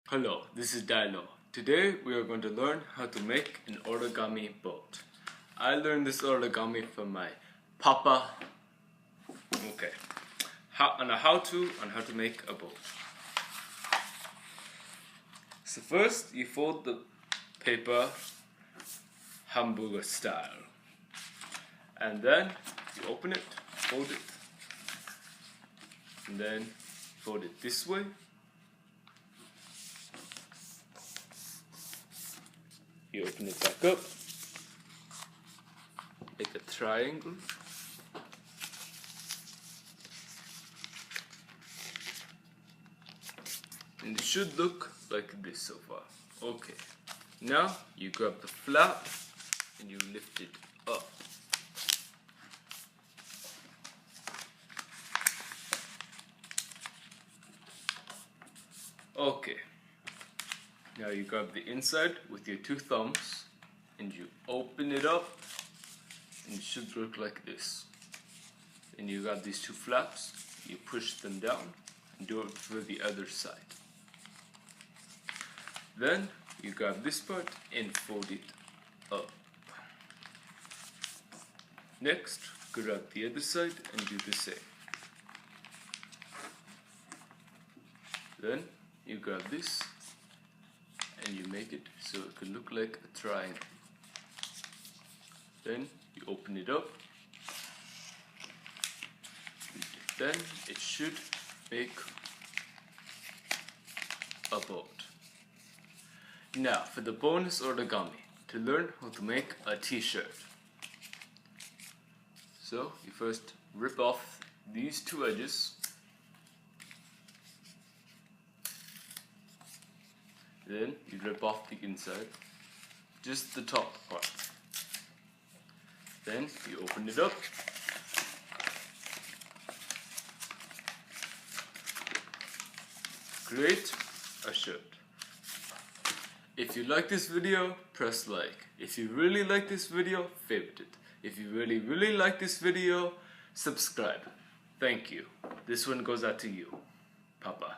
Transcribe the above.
Hello, this is Dai Low. Today we are going to learn how to make an origami boat. I learned this origami from my papa. Okay, how to make a boat. So first you fold the paper hamburger style, and then you open it, fold it, and then fold it this way. You open it back up, make a triangle, and it should look like this so far. Okay, now you grab the flap and you lift it up. Okay. Now you grab the inside with your two thumbs and you open it up, and it should look like this. Then you got these two flaps, you push them down and do it for the other side. Then you grab this part and fold it up. Next, grab the other side and do the same. Then you grab this and you make it so it could look like a triangle. Then you open it up, then it should make a boat. Now for the bonus origami, to learn how to make a t-shirt. So you first rip off these two edges. Then you rip off the inside, just the top part. Then you open it up. Create a shirt. If you like this video, press like. If you really like this video, favorite it. If you really like this video, subscribe. Thank you. This one goes out to you, Papa.